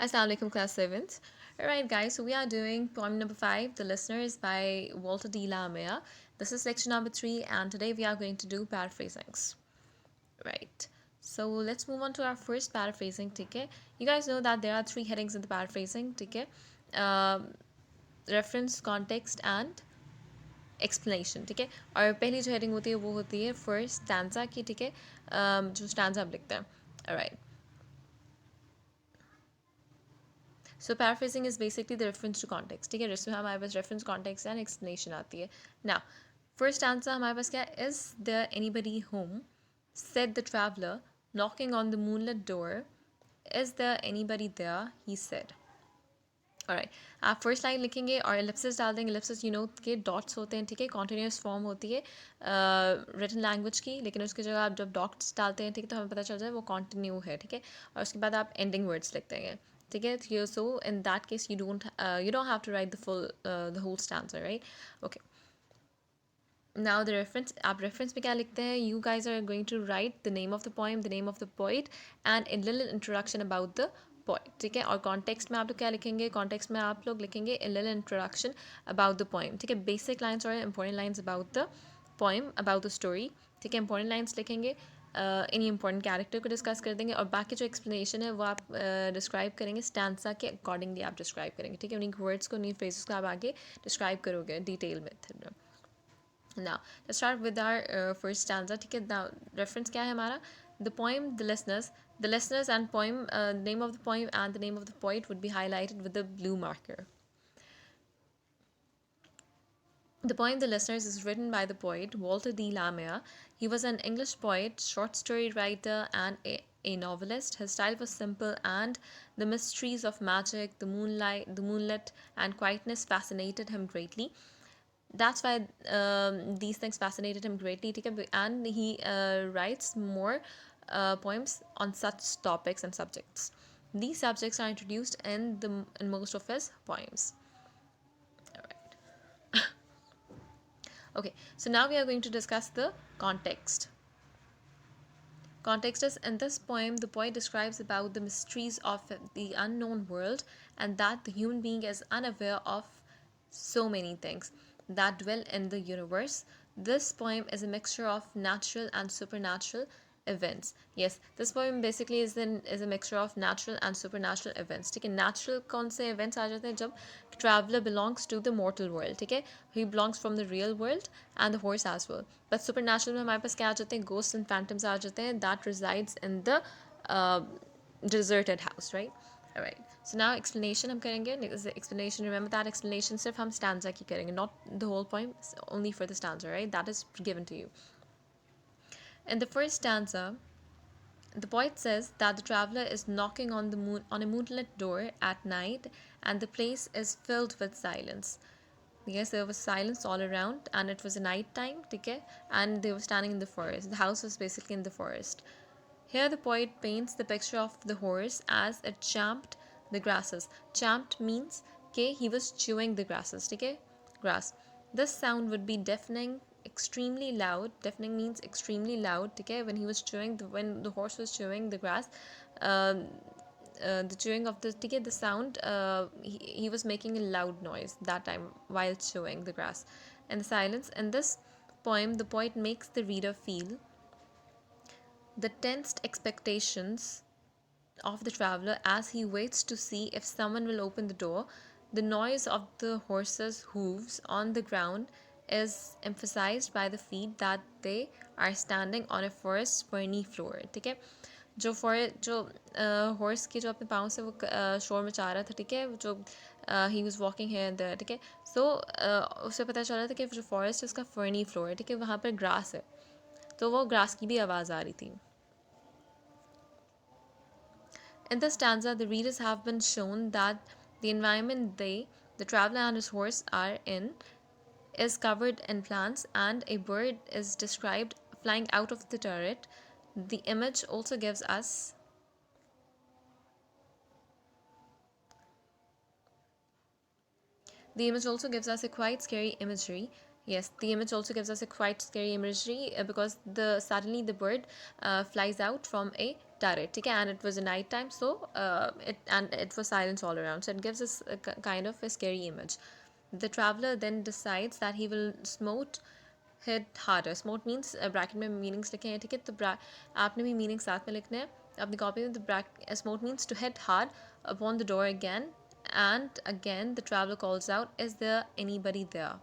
Assalamu alaikum, class 7th. Alright, guys, so we are doing poem number 5, The Listeners by Walter D. Lamia. This is section number 3, and today we are going to do paraphrasings. Right. So let's move on to our first paraphrasing, okay? You guys know that there are 3 headings in the paraphrasing, okay? Reference, context, and explanation, ठीक है? और पहली जो heading होती है वो होती है first stanza की, ठीक है? जो stanza हम लिखते हैं. Alright. So paraphrasing is basically the reference to context. ठीक है, जिसमें हमारे पास reference, context and explanation आती है. Now, first answer हमारे पास क्या है? Is there anybody home? Said the traveler, knocking on the moonlit door. Is there anybody there? He said. Alright, आप फर्स्ट लाइन लिखेंगे और एलिप्सिस डाल देंगे. एलिप्सिस यू नो के डॉट्स होते हैं, ठीक है, कॉन्टिन्यूस फॉर्म होती है रिटन लैंग्वेज की, लेकिन उसकी जगह आप जब डॉट्स डालते हैं, ठीक है, तो हमें पता चल जाए वो कॉन्टिन्यू है, ठीक है. और उसके बाद आप एंडिंग वर्ड्स लिख देंगे, ठीक है. So in that case you don't have to write the whole stanza, right? Okay. Now the reference, आप reference में क्या लिखते हैं? You guys are going to write the name of the poem, the name of the poet and a little introduction about the poet, ठीक है. और context में आप लोग क्या लिखेंगे? Context में आप लोग लिखेंगे a little introduction about the poem, ठीक है. Basic lines और important lines about the poem, about the story, ठीक है. Important lines लिखेंगे, any important character को डिस्कस कर देंगे, और बाकी जो explanation है वो आप डिस्क्राइब करेंगे stanza के accordingly आप डिस्क्राइब करेंगे, ठीक है. उन्हीं वर्ड्स को, उन्हीं phrases को आप आगे डिस्क्राइब करोगे डिटेल मेथड में. Now let's start with our first stanza, ठीक है. Now reference क्या है हमारा? The poem, the listeners and poem, name of the poem and the name of the poet would be highlighted with the blue marker. The poem The Listeners is written by the poet Walter D. Lamia. He was an English poet, short story writer, and a novelist. His style was simple, and the mysteries of magic, the moonlit, and quietness fascinated him greatly. That's why these things fascinated him greatly, and he writes more poems on such topics and subjects. These subjects are introduced in most of his poems. All right. Okay, so now we are going to discuss the context. Context is, in this poem, the poet describes about the mysteries of the unknown world, and that the human being is unaware of so many things that dwell in the universe. This poem is a mixture of natural and supernatural events. Yes, this poem basically is a mixture of natural and supernatural events. ठीक है, natural कौन से events आ जाते हैं? जब traveler belongs to the mortal world, ठीक है, he belongs from the real world and the horse as well. But supernatural में हमारे पास क्या आ जाते हैं? Ghosts and phantoms आ जाते हैं that resides in the deserted house, right? Alright, so now explanation हम करेंगे. Explanation, remember that explanation सिर्फ हम stanza की करेंगे, not the whole poem, only for the stanza, right? That is given to you. In the first stanza, the poet says that the traveler is knocking on a moonlit door at night, and the place is filled with silence. Yes, there was silence all around, and it was a night time, okay? And they were standing in the forest. The house was basically in the forest. Here the poet paints the picture of the horse as it champed the grasses. Champed means he was chewing the grasses, okay? Grass. This sound would be deafening, extremely loud. Deafening means extremely loud, okay? When when the horse was chewing the grass, the chewing of the sound, he was making a loud noise that time while chewing the grass. And the silence. In this poem, the poet makes the reader feel the tensed expectations of the traveler as he waits to see if someone will open the door. The noise of the horse's hooves on the ground is emphasized by the feet that they are standing on a forest ferny floor, ठीक है. जो horse के जो अपने पाँव से वो शोर मचा रहा था, ठीक है, जो he was walking here and there, ठीक है. सो उसे पता चल रहा था कि जो फॉरेस्ट है उसका फर्नी फ्लोर है, ठीक है, वहाँ पर ग्रास है, तो वो ग्रास की भी आवाज़ आ रही थी. In this stanza, the readers have been shown that the environment the traveler and his horse, are in is covered in plants, and a bird is described flying out of the turret. The image also gives us a quite scary imagery. Yes, the image also gives us a quite scary imagery because suddenly the bird flies out from a direct, ठीक है, and it was a night time, so it was silence all around, so it gives us a kind of a scary image. The traveler then decides that he will smote hit harder. Smote means bracket में meanings लिखे हैं, ठीक है, तो आपने भी meaning साथ में लिखने हैं अपनी कॉपी में. तो smote means to hit hard upon the door again, and again the traveler calls out, is there anybody there?